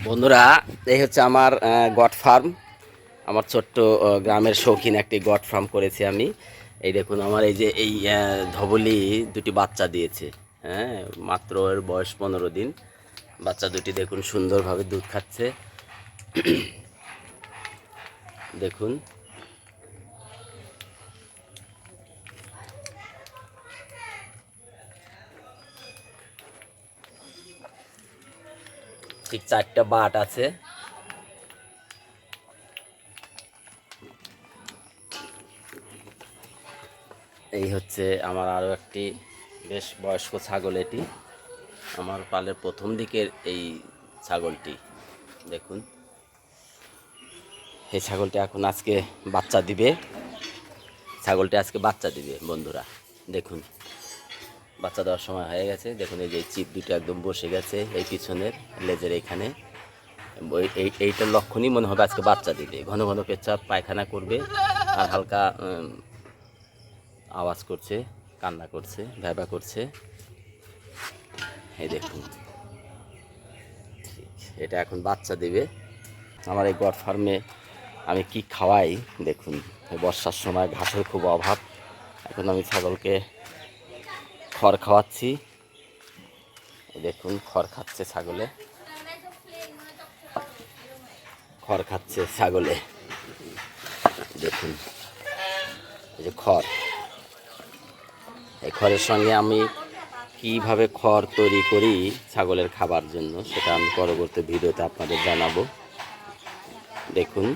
বন্ধুরা, এই হচ্ছে আমার গট ফার্ম। আমার ছোট্ট গ্রামের শৌখিন একটি গট ফার্ম করেছি আমি। এই দেখুন আমার এই যে এই ধবলি দুটি বাচ্চা দিয়েছে। হ্যাঁ, মাত্র এর বয়স 15 দিন। বাচ্চা দুটি দেখুন সুন্দরভাবে দুধ খাচ্ছে। দেখুন ঠিক 4টা বাট আছে। এই হচ্ছে আমার আরও একটি বেশ বয়স্ক ছাগল। এটি আমার পালের প্রথম দিকের এই ছাগলটি। দেখুন এই ছাগলটি এখন আজকে বাচ্চা দিবে। ছাগলটি আজকে বাচ্চা দিবে বন্ধুরা। দেখুন বাচ্চা দেওয়ার সময় হয়ে গেছে। দেখুন এই যে চিপ দুটো একদম বসে গেছে এই পিছনের লেজের এখানে। এইটার লক্ষণই মনে হবে আজকে বাচ্চা দিবে। ঘন ঘন পেচ্ছাপ পায়খানা করবে আর হালকা আওয়াজ করছে, কান্না করছে, ভ্যাবা করছে। এই দেখুন এটা এখন বাচ্চা দিবে। আমার এই গট ফার্মে আমি কি খাওয়াই দেখুন। বর্ষার সময় ঘাসের খুব অভাব। এখন আমি ছাগলকে খড় খাওয়াচ্ছি। দেখুন খড় খাচ্ছে ছাগলে, খড় খাচ্ছে ছাগলে। দেখুন এই যে খড়, এই খড়ের সঙ্গে আমি কিভাবে খড় তৈরি করি ছাগলের খাবার জন্য সেটা আমি পরবর্তী ভিডিওতে আপনাদের জানাবো। দেখুন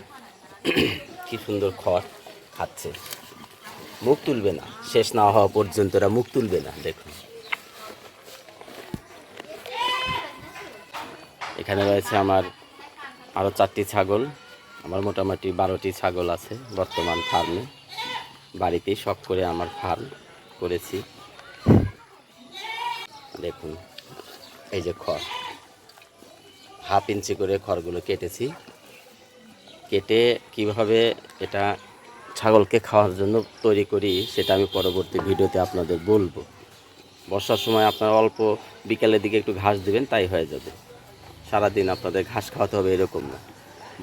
কি সুন্দর খড় খাচ্ছে, মুখ তুলবে না, শেষ না হওয়া পর্যন্ত এরা মুখ তুলবে না। দেখুন এখানে রয়েছে আমার আরও 4টি ছাগল। আমার মোটামুটি 12টি ছাগল আছে বর্তমান ফার্মে। বাড়িতেই শখ করে আমার ফার্ম করেছি। দেখুন এই যে খড়, 1/2 ইঞ্চি করে খড়গুলো কেটেছি। কেটে কিভাবে এটা ছাগলকে খাওয়ার জন্য তৈরি করি সেটা আমি পরবর্তী ভিডিওতে আপনাদের বলবো। বর্ষার সময় আপনারা অল্প বিকেলের দিকে একটু ঘাস দেবেন, তাই হয়ে যাবে। সারাদিন আপনাদের ঘাস খাওয়াতে হবে এরকম না।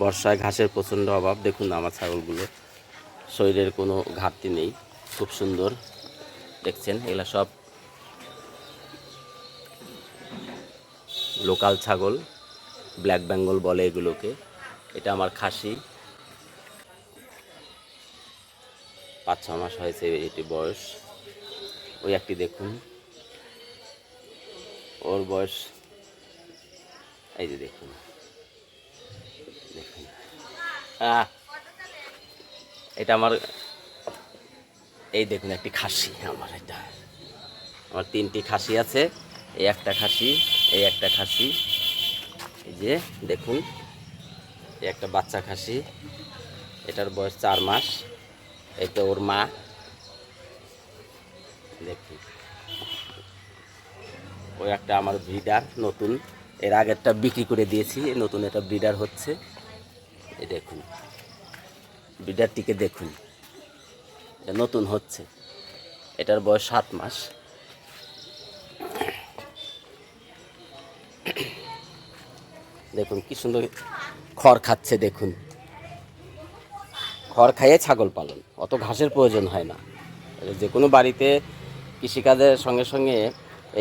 বর্ষায় ঘাসের প্রচণ্ড অভাব। দেখুন আমার ছাগলগুলো শরীরের কোনো ঘাটতি নেই, খুব সুন্দর দেখছেন। এগুলা সব লোকাল ছাগল, ব্ল্যাক বেঙ্গল বলে এগুলোকে। এটা আমার খাসি, 5-6 মাস হয়েছে এটি বয়স। ওই একটি দেখুন ওর বয়স, এই যে দেখুন দেখুন এটা আমার, এই দেখুন একটি খাসি আমার। এটা আমার 3টি খাসি আছে। এই একটা খাসি, এই একটা খাসি, এই যে দেখুন এই একটা বাচ্চা খাসি, এটার বয়স 4 মাস। এই তো ওর মা। দেখুন ওই একটা আমার ব্রিডার নতুন, এর আগেরটা বিক্রি করে দিয়েছি, নতুন এটা ব্রিডার হচ্ছে। এই দেখুন ব্রিডারটিকে দেখুন, এটা নতুন হচ্ছে। এটার বয়স 7 মাস। দেখুন কি সুন্দর খড় খাচ্ছে। দেখুন খড় খাইয়ে ছাগল পালন, অত ঘাসের প্রয়োজন হয় না। যে কোনো বাড়িতে কৃষিকাজের সঙ্গে সঙ্গে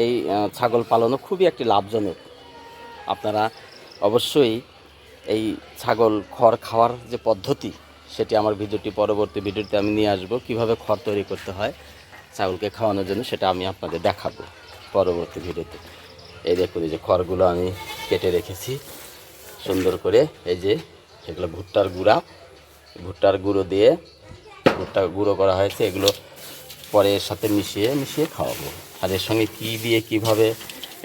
এই ছাগল পালনও খুবই একটি লাভজনক। আপনারা অবশ্যই এই ছাগল খড় খাওয়ার যে পদ্ধতি সেটি আমার পরবর্তী ভিডিওতে আমি নিয়ে আসবো। কীভাবে খড় তৈরি করতে হয় ছাগলকে খাওয়ানোর জন্য সেটা আমি আপনাদের দেখাবো পরবর্তী ভিডিওতে। এই দেখুন এই যে খড়গুলো আমি কেটে রেখেছি সুন্দর করে। এই যে এগুলো ভুট্টার গুঁড়া, ভুট্টার গুঁড়ো দিয়ে ভুট্টা গুঁড়ো করা হয়েছে। এগুলো পরে এর সাথে মিশিয়ে মিশিয়ে খাওয়াবো। আর এর সঙ্গে কী দিয়ে কিভাবে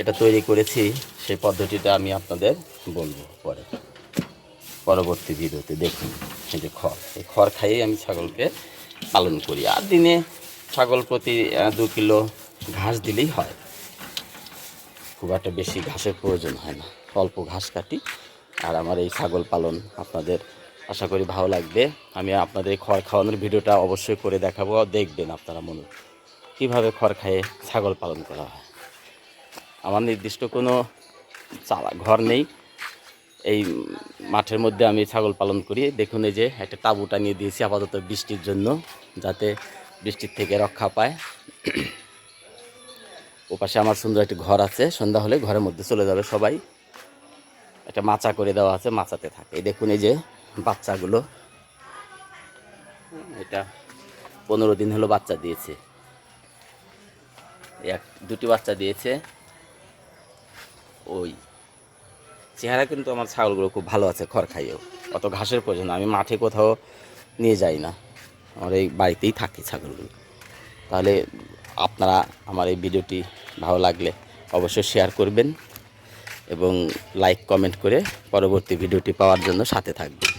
এটা তৈরি করেছি সেই পদ্ধতিটা আমি আপনাদের বলবো পরবর্তী ভিডিওতে। দেখুন এই যে খড়, এই খড় খাইয়েই আমি ছাগলকে পালন করি। আর দিনে ছাগল প্রতি 2 কিলো ঘাস দিলেই হয়, খুব একটা বেশি ঘাসের প্রয়োজন হয় না, অল্প ঘাস কাটি। আর আমার এই ছাগল পালন আপনাদের আশা করি ভালো লাগবে। আমি আপনাদের খড় খাওয়ানোর ভিডিওটা অবশ্যই করে দেখাবো, দেখবেন আপনারা মনে কীভাবে খড় খাইয়ে ছাগল পালন করা হয়। আমার নির্দিষ্ট কোনো ঘর নেই, এই মাঠের মধ্যে আমি ছাগল পালন করি। দেখুন এই যে একটা তাঁবু টানিয়ে দিয়েছি আপাতত বৃষ্টির জন্য, যাতে বৃষ্টির থেকে রক্ষা পায়। ওপাশে আমার সুন্দর একটি ঘর আছে, সন্ধ্যা হলে ঘরের মধ্যে চলে যাবে সবাই। একটা মাচা করে দেওয়া আছে, মাচাতে থাকে। এই দেখুন এই যে বাচ্চাগুলো, এটা 15 দিন হলো বাচ্চা দিয়েছে, দুটি বাচ্চা দিয়েছে। ওই চেহারা কিন্তু আমার ছাগলগুলো খুব ভালো আছে, খড় খাইয়েও। অত ঘাসের প্রয়োজন, আমি মাঠে কোথাও নিয়ে যাই না, আমার এই বাড়িতেই থাকে ছাগলগুলো। তাহলে আপনারা আমার এই ভিডিওটি ভালো লাগলে অবশ্যই শেয়ার করবেন এবং লাইক কমেন্ট করে পরবর্তী ভিডিওটি পাওয়ার জন্য সাথে থাকবেন।